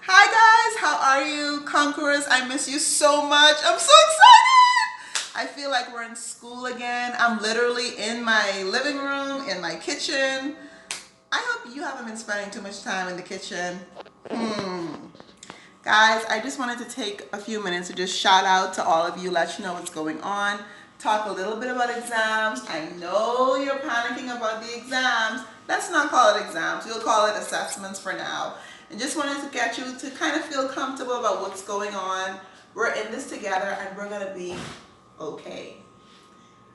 Hi guys, how are you? Conquerors, I miss you so much. I'm so excited! I feel like we're in school again. I'm literally in my living room, in my kitchen. I hope you haven't been spending too much time in the kitchen. Guys, I just wanted to take a few minutes to just shout out to all of you, let you know what's going on, talk a little bit about exams. I know you're panicking about the exams. Let's not call it exams. We'll call it assessments for now. And just wanted to get you to kind of feel comfortable about what's going on. We're in this together and we're going to be okay.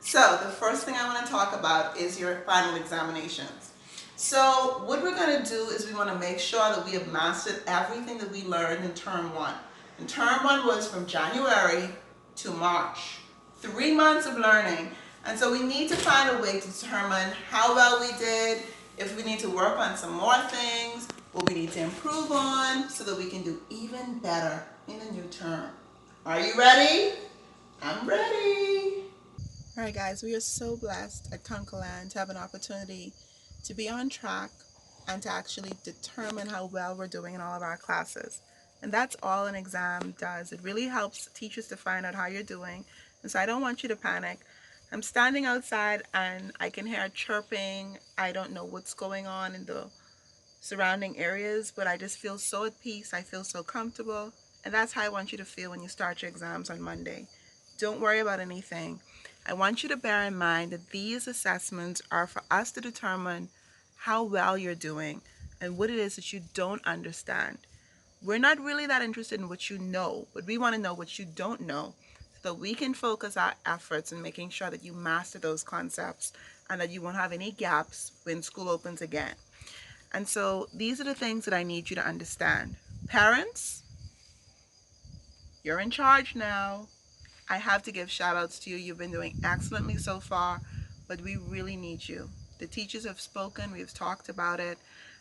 So the first thing I want to talk about is your final examinations. So what we're going to do is we want to make sure that we have mastered everything that we learned in term one. And term one was from January to March. 3 months of learning. And so we need to find a way to determine how well we did, if we need to work on some more things, what we need to improve on so that we can do even better in the new term. Are you ready? I'm ready. All right, guys, we are so blessed at Conquerland to have an opportunity to be on track and to actually determine how well we're doing in all of our classes. And that's all an exam does. It really helps teachers to find out how you're doing. And so I don't want you to panic. I'm standing outside and I can hear chirping. I don't know what's going on in the surrounding areas, but I just feel so at peace. I feel so comfortable. And that's how I want you to feel when you start your exams on Monday. Don't worry about anything. I want you to bear in mind that these assessments are for us to determine how well you're doing and what it is that you don't understand. We're not really that interested in what you know, but we want to know what you don't know so that we can focus our efforts in making sure that you master those concepts and that you won't have any gaps when school opens again. And so these are the things that I need you to understand. Parents, you're in charge now. I have to give shout outs to you. You've been doing excellently so far, but we really need you. The teachers have spoken, we've talked about it,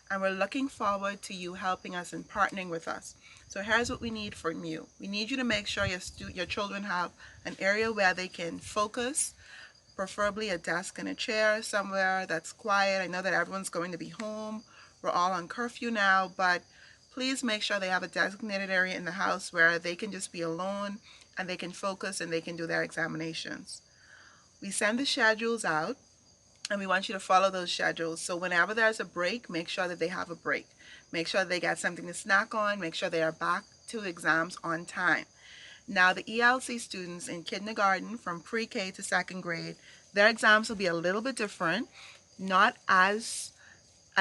and we're looking forward to you helping us and partnering with us. So here's what we need from you. We need you to make sure your children have an area where they can focus, preferably a desk and a chair somewhere that's quiet. I know that everyone's going to be home. We're all on curfew now, but please make sure they have a designated area in the house where they can just be alone and they can focus and they can do their examinations. We send the schedules out and we want you to follow those schedules. So whenever there's a break, make sure that they have a break. Make sure they got something to snack on. Make sure they are back to exams on time. Now the ELC students in kindergarten from pre-K to second grade, their exams will be a little bit different, not as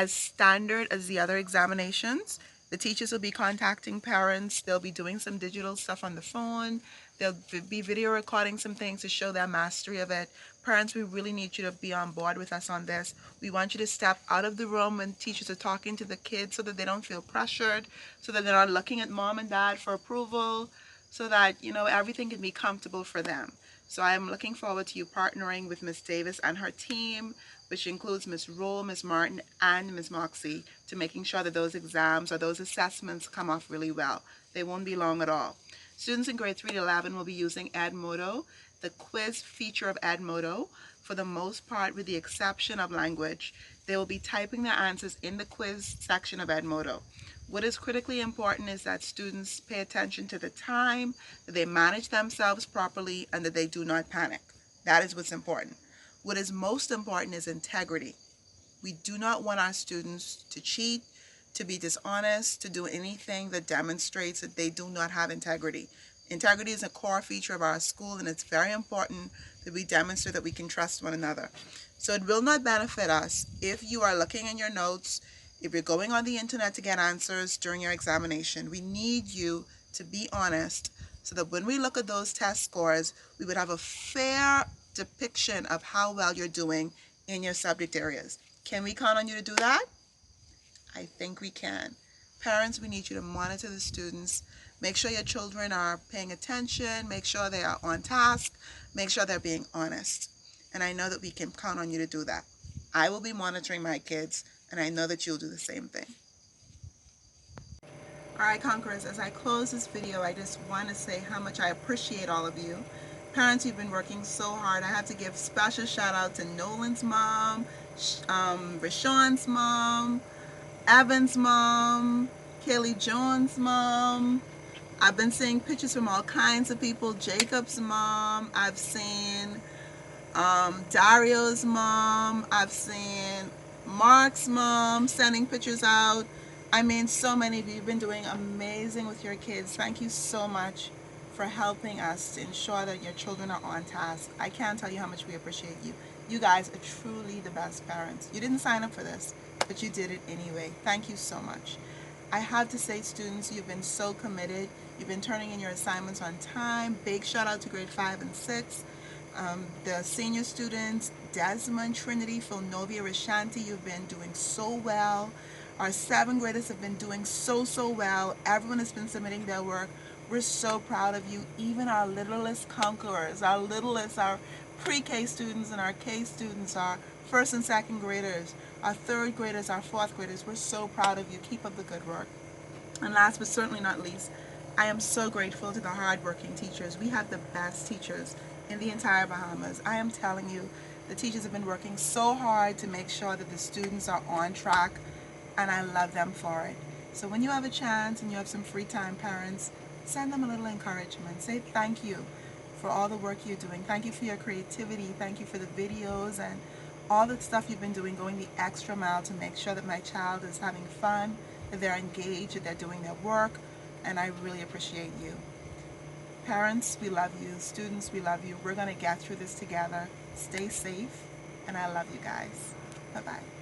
standard as the other examinations. The teachers will be contacting parents. They'll be doing some digital stuff on the phone. They'll be video recording some things to show their mastery of it. Parents, we really need you to be on board with us on this. We want you to step out of the room when teachers are talking to the kids so that they don't feel pressured, so that they're not looking at mom and dad for approval, so that, everything can be comfortable for them. So I'm looking forward to you partnering with Miss Davis and her team, which includes Ms. Roll, Ms. Martin, and Ms. Moxie, to making sure that those exams or those assessments come off really well. They won't be long at all. Students in grade 3 to 11 will be using Edmodo, the quiz feature of Edmodo, for the most part with the exception of language. They will be typing their answers in the quiz section of Edmodo. What is critically important is that students pay attention to the time, that they manage themselves properly, and that they do not panic. That is what's important. What is most important is integrity. We do not want our students to cheat, to be dishonest, to do anything that demonstrates that they do not have integrity. Integrity is a core feature of our school, and it's very important that we demonstrate that we can trust one another. So it will not benefit us if you are looking in your notes, if you're going on the internet to get answers during your examination. We need you to be honest so that when we look at those test scores, we would have a fair depiction of how well you're doing in your subject areas. Can we count on you to do that? I think we can. Parents, we need you to monitor the students. Make sure your children are paying attention. Make sure they are on task. Make sure they're being honest. And I know that we can count on you to do that. I will be monitoring my kids, and I know that you'll do the same thing. All right, Conquerors, as I close this video, I just want to say how much I appreciate all of you. Parents, you've been working so hard. I have to give special shout out to Nolan's mom, Rashawn's mom, Evan's mom, Kaylee Jones' mom. I've been seeing pictures from all kinds of people. Jacob's mom. I've seen Dario's mom. I've seen Mark's mom sending pictures out. I mean, so many of you have been doing amazing with your kids. Thank you so much for helping us to ensure that your children are on task. I can't tell you how much we appreciate you. You guys are truly the best parents. You didn't sign up for this, but you did it anyway. Thank you so much. I have to say, students, you've been so committed. You've been turning in your assignments on time. Big shout out to grade 5 and 6. The senior students, Desmond, Trinity, Philnovia, Rashanti, you've been doing so well. Our 7th graders have been doing so well. Everyone has been submitting their work. We're so proud of you. Even our littlest conquerors, our pre-K students and our K students, our 1st and 2nd graders, our 3rd graders, our 4th graders, we're so proud of you. Keep up the good work. And last but certainly not least, I am so grateful to the hardworking teachers. We have the best teachers in the entire Bahamas. I am telling you, the teachers have been working so hard to make sure that the students are on track, and I love them for it. So when you have a chance and you have some free time, parents, send them a little encouragement. Say thank you for all the work you're doing. Thank you for your creativity. Thank you for the videos and all the stuff you've been doing, going the extra mile to make sure that my child is having fun, that they're engaged, that they're doing their work, and I really appreciate you. Parents, we love you. Students, we love you. We're going to get through this together. Stay safe, and I love you guys. Bye-bye.